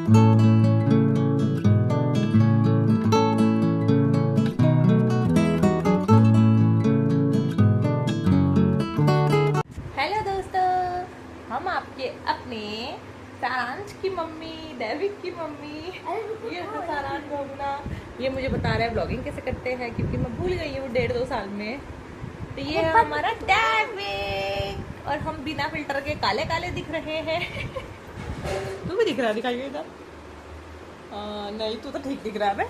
Hello दोस्तों, हम आपके अपने सारांश की मम्मी, दैविक की मम्मी। ये है सारांश भगना। ये मुझे बता रहा है ब्लॉगिंग कैसे करते हैं, क्योंकि मैं भूल गई हूँ 1.5-2 साल में। तो ये है हमारा दैविक, और हम बिना फिल्टर के काले काले दिख रहे हैं। तू भी दिख रहा है, दिखाई इधर। नहीं, तू तो ठीक दिख रहा है।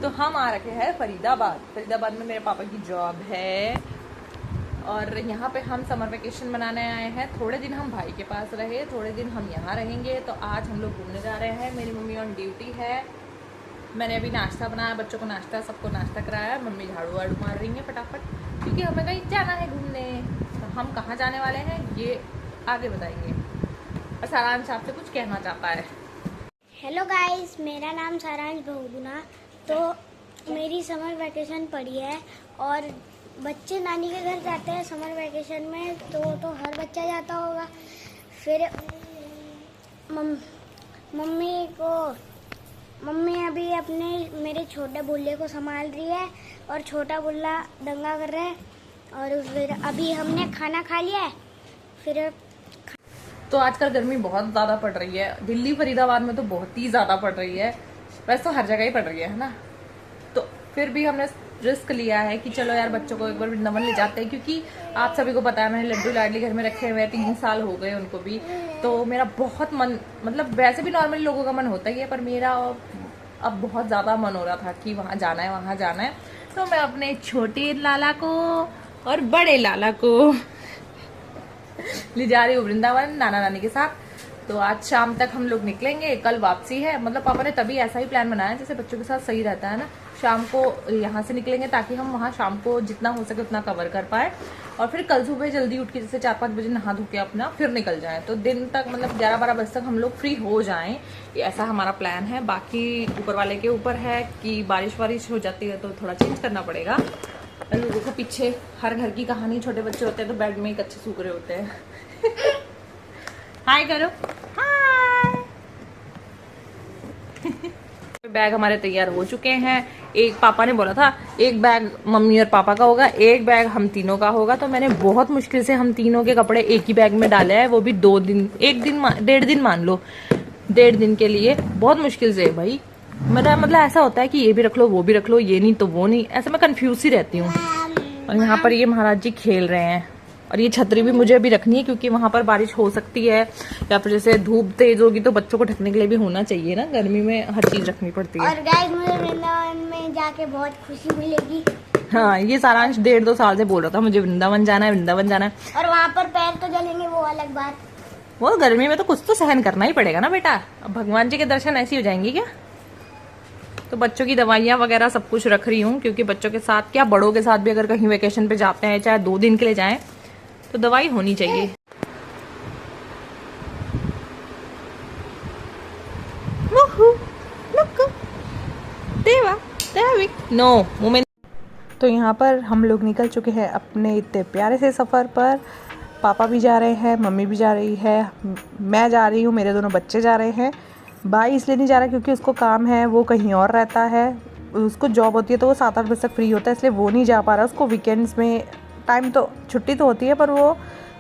तो हम आ रखे हैं फरीदाबाद में मेरे पापा की जॉब है, और यहाँ पे हम समर वेकेशन मनाने आए हैं। थोड़े दिन हम भाई के पास रहे, थोड़े दिन हम यहाँ रहेंगे। तो आज हम लोग घूमने जा रहे हैं। मेरी मम्मी ऑन ड्यूटी है। मैंने अभी नाश्ता बनाया, बच्चों को नाश्ता, सबको नाश्ता कराया। मम्मी झाड़ू वाड़ू मार रही है फटाफट, क्योंकि हमें कहीं जाना है घूमने। तो हम कहाँ जाने वाले हैं ये आगे बताएंगे। और सारांश आपसे कुछ कहना चाहता है। हेलो गाइस, मेरा नाम सारांश बहुगुना। तो मेरी समर वैकेशन पड़ी है, और बच्चे नानी के घर जाते हैं समर वैकेशन में। तो हर बच्चा जाता होगा। फिर मम्मी अभी अपने मेरे छोटे बुल्ले को संभाल रही है, और छोटा बुल्ला दंगा कर रहा है। और फिर अभी हमने खाना खा लिया है। फिर तो आजकल गर्मी बहुत ज़्यादा पड़ रही है। दिल्ली फरीदाबाद में तो बहुत ही ज़्यादा पड़ रही है। वैसे तो हर जगह ही पड़ रही है ना। तो फिर भी हमने रिस्क लिया है कि चलो यार बच्चों को एक बार वृंदावन ले जाते हैं, क्योंकि आप सभी को पता है मैंने लड्डू लाडली घर में रखे हुए हैं। 3 साल हो गए उनको भी। तो मेरा बहुत मन, मतलब वैसे भी नॉर्मली लोगों का मन होता ही है, पर मेरा अब बहुत ज़्यादा मन हो रहा था कि वहाँ जाना है, वहाँ जाना है। तो मैं अपने छोटे लाला को और बड़े लाला को ले जा रही हूँ वृंदावन नाना नानी के साथ। तो आज शाम तक हम लोग निकलेंगे, कल वापसी है। मतलब पापा ने तभी ऐसा ही प्लान बनाया जैसे बच्चों के साथ सही रहता है ना। शाम को यहाँ से निकलेंगे ताकि हम वहाँ शाम को जितना हो सके उतना कवर कर पाए, और फिर कल सुबह जल्दी उठ के जैसे 4-5 बजे नहा धो के अपना फिर निकल जाएं। तो दिन तक मतलब 11-12 बजे तक हम लोग फ्री हो जाएं, ऐसा हमारा प्लान है। बाकी ऊपर वाले के ऊपर है कि बारिश वारिश हो जाती है तो थोड़ा चेंज करना पड़ेगा। लोगों को पीछे हर घर की कहानी, छोटे बच्चे होते हैं तो बेड में ही कच्चे सूख रहे होते हैं। हाय करो, हाय। बैग हमारे तैयार हो चुके हैं। एक पापा ने बोला था एक बैग मम्मी और पापा का होगा, एक बैग हम तीनों का होगा। तो मैंने बहुत मुश्किल से हम तीनों के कपड़े एक ही बैग में डाले हैं, वो भी 2 दिन, 1 दिन मान लो, 1.5 दिन के लिए। बहुत मुश्किल से भाई। मेरा मतलब ऐसा होता है कि ये भी रख लो, वो भी रख लो, ये नहीं तो वो नहीं, ऐसे मैं कंफ्यूज ही रहती हूँ। और यहाँ पर ये महाराज जी खेल रहे हैं, और ये छतरी भी मुझे अभी रखनी है क्योंकि वहां पर बारिश हो सकती है, या फिर जैसे धूप तेज होगी तो बच्चों को ढकने के लिए भी होना चाहिए ना। गर्मी में हर चीज रखनी पड़ती है। और गाइस, मुझे वृंदावन में जाके बहुत खुशी मिलेगी। हाँ, ये सारांश 1.5-2 साल से बोल रहा था मुझे वृंदावन जाना है, वृंदावन जाना है। और वहाँ पर पैर तो जलेंगे, वो अलग बात। वो गर्मी में तो कुछ तो सहन करना ही पड़ेगा ना बेटा। अब भगवान जी के दर्शन ऐसे हो जाएंगे क्या। तो बच्चों की दवाइयाँ वगैरह सब कुछ रख रही हूँ, क्योंकि बच्चों के साथ क्या, बड़ों के साथ भी अगर कहीं वेकेशन पे जाते हैं, चाहे 2 दिन के लिए जाएं, तो दवाई होनी चाहिए। No moment. तो यहाँ पर हम लोग निकल चुके हैं अपने इतने प्यारे से सफ़र पर। पापा भी जा रहे हैं, मम्मी भी जा रही है, मैं जा रही हूँ, मेरे दोनों बच्चे जा रहे हैं। भाई इसलिए नहीं जा रहा क्योंकि उसको काम है, वो कहीं और रहता है, उसको जॉब होती है, तो वो 7-8 बजे तक फ्री होता है, इसलिए वो नहीं जा पा रहा। उसको वीकेंड्स में टाइम तो छुट्टी तो होती है, पर वो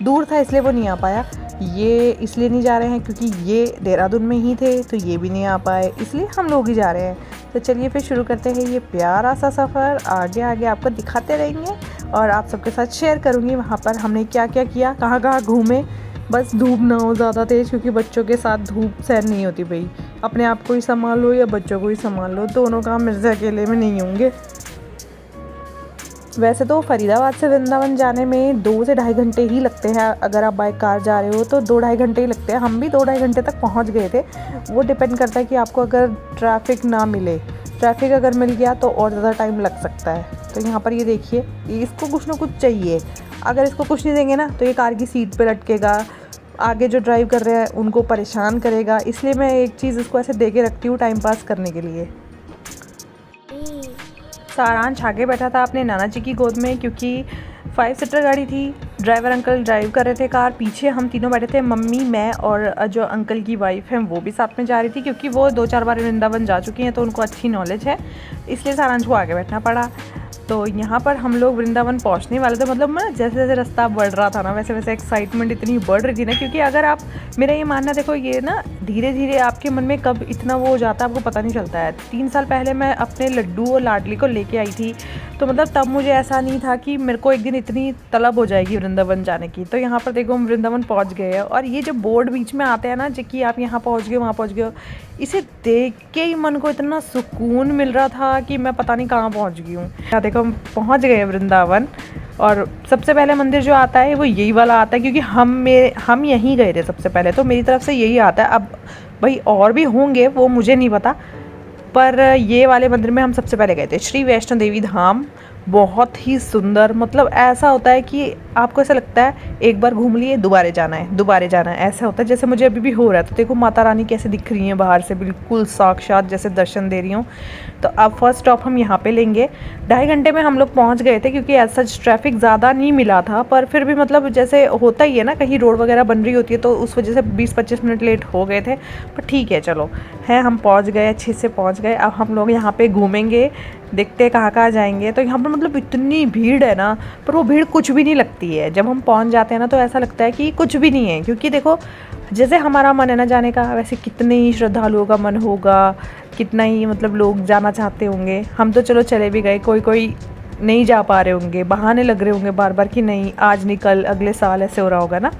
दूर था इसलिए वो नहीं आ पाया। ये इसलिए नहीं जा रहे हैं क्योंकि ये देहरादून में ही थे, तो ये भी नहीं आ पाए, इसलिए हम लोग ही जा रहे हैं। तो चलिए फिर शुरू करते हैं ये प्यारा सा सफ़र। आगे आगे आपको दिखाते रहेंगे और आप सबके साथ शेयर करूँगी वहाँ पर हमने क्या क्या किया, कहाँ कहाँ घूमे। बस धूप ना हो ज़्यादा तेज़, क्योंकि बच्चों के साथ धूप सहन नहीं होती भाई। अपने आप को ही संभाल लो या बच्चों को ही संभाल लो, दोनों काम मेरे से अकेले में नहीं होंगे। वैसे तो फरीदाबाद से वृंदावन जाने में 2 से ढाई घंटे ही लगते हैं। अगर आप बाय कार जा रहे हो तो 2-2.5 घंटे ही लगते हैं। हम भी 2-2.5 घंटे तक पहुंच गए थे। वो डिपेंड करता है कि आपको अगर ट्रैफिक ना मिले, ट्रैफिक अगर मिल गया तो और ज़्यादा टाइम लग सकता है। तो यहाँ पर ये देखिए, इसको कुछ ना कुछ चाहिए। अगर इसको कुछ नहीं देंगे ना तो ये कार की सीट पर लटकेगा, आगे जो ड्राइव कर रहे हैं उनको परेशान करेगा। इसलिए मैं एक चीज़ इसको ऐसे दे के रखती हूँ टाइम पास करने के लिए। सारांश आगे बैठा था अपने नाना जी की गोद में, क्योंकि 5 सीटर गाड़ी थी ड्राइवर अंकल ड्राइव कर रहे थे कार, पीछे हम तीनों बैठे थे, मम्मी, मैं और जो अंकल की वाइफ है वो भी साथ में जा रही थी, क्योंकि वो 2-4 बार वृंदावन जा चुकी हैं तो उनको अच्छी नॉलेज है, इसलिए सारांश को आगे बैठना पड़ा। तो यहाँ पर हम लोग वृंदावन पहुँचने वाले थे। मतलब मैं जैसे जैसे रास्ता बढ़ रहा था ना, वैसे वैसे एक्साइटमेंट इतनी बढ़ रही थी ना, क्योंकि अगर आप, मेरा ये मानना, देखो ये ना धीरे धीरे आपके मन में कब इतना वो हो जाता है आपको पता नहीं चलता है। 3 साल पहले मैं अपने लड्डू और लाडली को लेके आई थी, तो मतलब तब मुझे ऐसा नहीं था कि मेरे को एक दिन इतनी तलब हो जाएगी वृंदावन जाने की। तो यहाँ पर देखो हम वृंदावन पहुँच गए हैं, और ये जो बोर्ड बीच में आते हैं ना कि आप यहाँ पहुँच गए वहाँ पहुँच गए, इसे देख के ही मन को इतना सुकून मिल रहा था कि मैं पता नहीं कहाँ पहुँच गई हूँ। यहाँ देखो हम पहुँच गए वृंदावन, और सबसे पहले मंदिर जो आता है वो यही वाला आता है, क्योंकि हम यहीं गए थे सबसे पहले, तो मेरी तरफ से यही आता है। अब भाई और भी होंगे वो मुझे नहीं पता, पर ये वाले मंदिर में हम सबसे पहले गए थे। श्री वैष्णो देवी धाम बहुत ही सुंदर, मतलब ऐसा होता है कि आपको ऐसा लगता है एक बार घूम लिए दोबारा जाना है, ऐसा होता है जैसे मुझे अभी भी हो रहा है। तो देखो माता रानी कैसे दिख रही हैं बाहर से, बिल्कुल साक्षात जैसे दर्शन दे रही हूँ। तो अब फर्स्ट स्टॉप हम यहाँ पे लेंगे। 2.5 घंटे में हम लोग पहुँच गए थे, क्योंकि ऐसा ट्रैफिक ज़्यादा नहीं मिला था, पर फिर भी मतलब जैसे होता ही है ना, कहीं रोड वगैरह बन रही होती है तो उस वजह से 20-25 मिनट लेट हो गए थे, पर ठीक है चलो है, हम पहुँच गए, अच्छे से पहुँच गए। अब हम लोग यहाँ पे घूमेंगे, देखते हैं कहाँ जाएंगे। तो यहाँ पर मतलब इतनी भीड़ है ना, पर वो भीड़ कुछ भी नहीं लगती है। जब हम पहुँच जाते हैं ना तो ऐसा लगता है कि कुछ भी नहीं है, क्योंकि देखो जैसे हमारा मन है ना जाने का, वैसे कितने ही श्रद्धालुओं का मन होगा, कितना ही मतलब लोग जाना चाहते होंगे। हम तो चलो चले भी गए, कोई नहीं जा पा रहे होंगे, बहाने लग रहे होंगे बार बार कि नहीं आज निकल, अगले साल, ऐसे हो रहा होगा ना।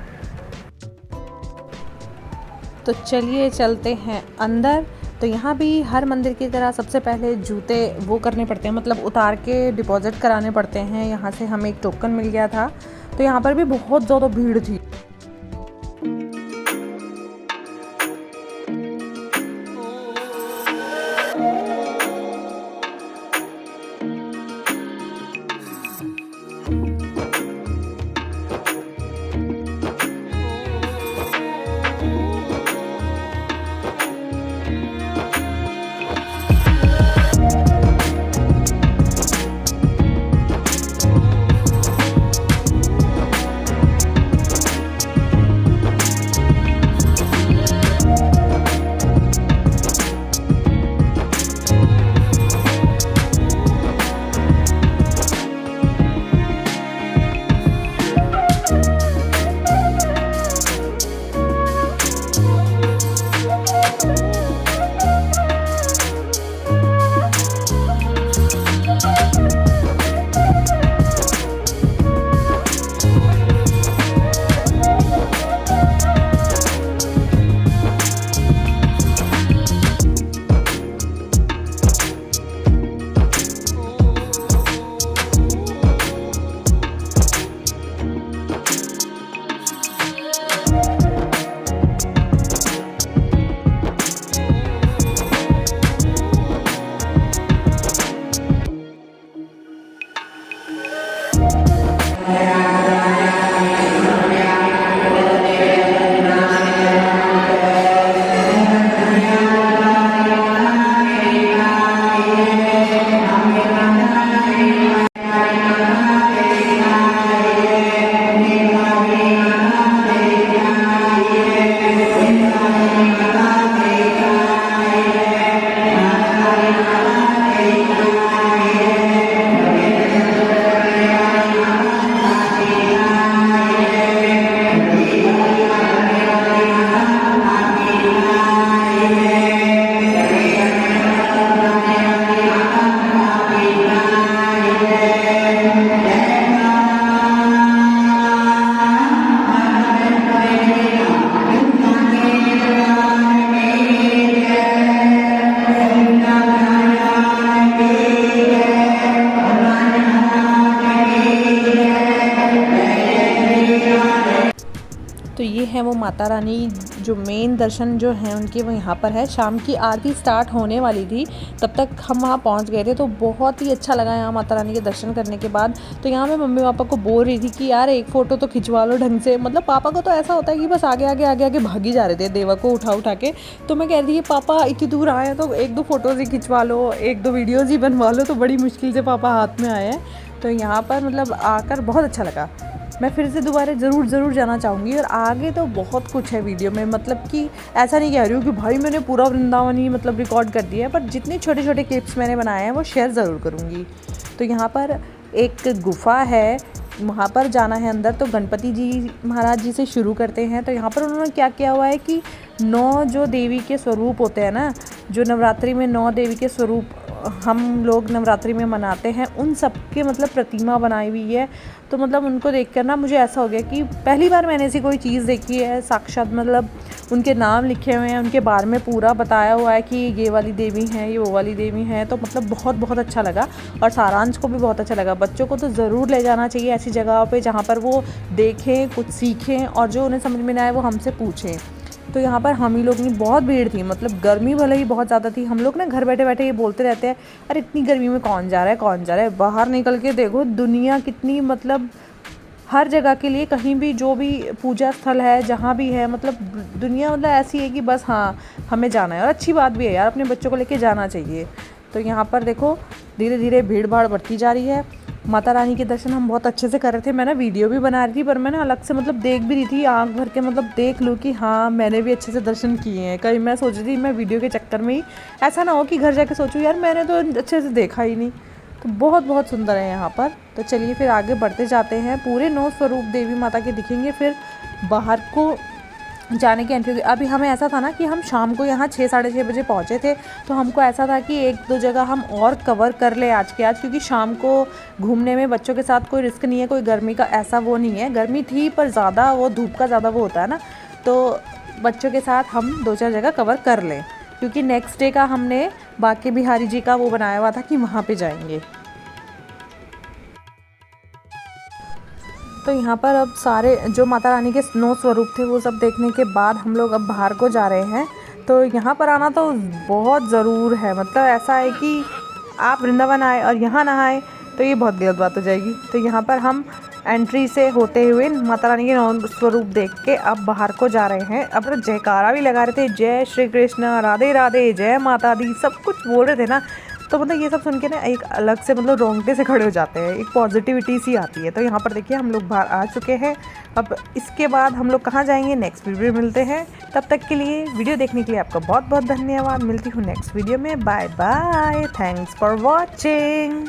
तो चलिए चलते हैं अंदर। तो यहाँ भी हर मंदिर की तरह सबसे पहले जूते वो करने पड़ते हैं, मतलब उतार के डिपॉजिट कराने पड़ते हैं। यहाँ से हमें एक टोकन मिल गया था, तो यहाँ पर भी बहुत ज़्यादा भीड़ थी। तो ये है वो माता रानी, जो मेन दर्शन जो हैं उनके वो यहाँ पर है। शाम की आरती स्टार्ट होने वाली थी, तब तक हम वहाँ पहुँच गए थे, तो बहुत ही अच्छा लगा यहाँ माता रानी के दर्शन करने के बाद। तो यहाँ मैं मम्मी पापा को बोल रही थी कि यार एक फ़ोटो तो खिंचवा लो ढंग से। मतलब पापा को तो ऐसा होता है कि बस आगे आगे आगे आगे भागी जा रहे थे देवा को उठा के। तो मैं कह रही थी पापा इतनी दूर आए हैं तो 1-2 फ़ोटोज़ ही खिंचवा लो, 1-2 वीडियोज़ ही बनवा लो। तो बड़ी मुश्किल से पापा हाथ में आए हैं। तो यहाँ पर मतलब आकर बहुत अच्छा लगा। मैं फिर से दोबारा ज़रूर जाना चाहूँगी। और आगे तो बहुत कुछ है वीडियो में, मतलब कि ऐसा नहीं कह रही हूँ कि भाई मैंने पूरा वृंदावन ही मतलब रिकॉर्ड कर दिया है, पर जितने छोटे छोटे क्लिप्स मैंने बनाए हैं वो शेयर ज़रूर करूँगी। तो यहाँ पर एक गुफ़ा है, वहाँ पर जाना है अंदर। तो गणपति जी महाराज जी से शुरू करते हैं। तो यहाँ पर उन्होंने क्या किया हुआ है कि 9 जो देवी के स्वरूप होते हैं ना, जो नवरात्रि में 9 देवी के स्वरूप हम लोग नवरात्रि में मनाते हैं, उन सब के मतलब प्रतिमा बनाई हुई है। तो मतलब उनको देख कर ना मुझे ऐसा हो गया कि पहली बार मैंने ऐसी कोई चीज़ देखी है साक्षात, मतलब उनके नाम लिखे हुए हैं, उनके बारे में पूरा बताया हुआ है कि ये वाली देवी हैं, ये वो वाली देवी हैं। तो मतलब बहुत अच्छा लगा और सारांश को भी बहुत अच्छा लगा। बच्चों को तो ज़रूर ले जाना चाहिए ऐसी जगहों पे जहाँ पर वो देखें, कुछ सीखें और जो उन्हें समझ में ना आए वो हमसे पूछें। तो यहाँ पर हम ही लोग नहीं, बहुत भीड़ थी, मतलब गर्मी भले ही बहुत ज़्यादा थी। हम लोग ना घर बैठे बैठे ये बोलते रहते हैं अरे इतनी गर्मी में कौन जा रहा है, बाहर निकल के देखो दुनिया कितनी, मतलब हर जगह के लिए कहीं भी जो भी पूजा स्थल है जहाँ भी है, मतलब दुनिया मतलब ऐसी है कि बस हाँ हमें जाना है। और अच्छी बात भी है यार, अपने बच्चों को लेके जाना चाहिए। तो यहाँ पर देखो धीरे धीरे भीड़ भाड़ बढ़ती जा रही है। माता रानी के दर्शन हम बहुत अच्छे से कर रहे थे। मैं ना वीडियो भी बना रही थी, पर मैं ना अलग से मतलब देख भी रही थी, आँख भर के मतलब देख लूँ कि हाँ मैंने भी अच्छे से दर्शन किए हैं। कहीं मैं सोच रही थी मैं वीडियो के चक्कर में ही ऐसा ना हो कि घर जाके सोचूं यार मैंने तो अच्छे से देखा ही नहीं। तो बहुत सुंदर है यहाँ पर। तो चलिए फिर आगे बढ़ते जाते हैं। पूरे 9 स्वरूप देवी माता के दिखेंगे। फिर बाहर को जाने की एंट्री। अभी हमें ऐसा था ना कि हम शाम को यहाँ 6 साढ़े 6 बजे पहुँचे थे, तो हमको ऐसा था कि 1-2 जगह हम और कवर कर ले आज के आज, क्योंकि शाम को घूमने में बच्चों के साथ कोई रिस्क नहीं है, कोई गर्मी का ऐसा वो नहीं है। गर्मी थी पर ज़्यादा वो धूप का ज़्यादा वो होता है ना, तो बच्चों के साथ हम 2-4 जगह कवर कर लें, क्योंकि नेक्स्ट डे का हमने बांके बिहारी जी का वो बनाया हुआ था कि वहाँ पे जाएंगे। तो यहाँ पर अब सारे जो माता रानी के 9 स्वरूप थे वो सब देखने के बाद हम लोग अब बाहर को जा रहे हैं। तो यहाँ पर आना तो बहुत ज़रूर है, मतलब ऐसा है कि आप वृंदावन आए और यहाँ ना आए तो ये बहुत गलत बात हो जाएगी। तो यहाँ पर हम एंट्री से होते हुए माता रानी के 9 स्वरूप देख के अब बाहर को जा रहे हैं। अब तो जयकारा भी लगा रहे थे, जय श्री कृष्ण, राधे राधे, जय माता दी, सब कुछ बोल रहे थे ना। तो मतलब ये सब सुन के ना एक अलग से मतलब रोंगटे से खड़े हो जाते हैं, एक पॉजिटिविटी सी आती है। तो यहाँ पर देखिए हम लोग बाहर आ चुके हैं। अब इसके बाद हम लोग कहाँ जाएंगे, नेक्स्ट वीडियो में मिलते हैं। तब तक के लिए वीडियो देखने के लिए आपका बहुत धन्यवाद। मिलती हूँ नेक्स्ट वीडियो में। Bye bye, thanks for watching.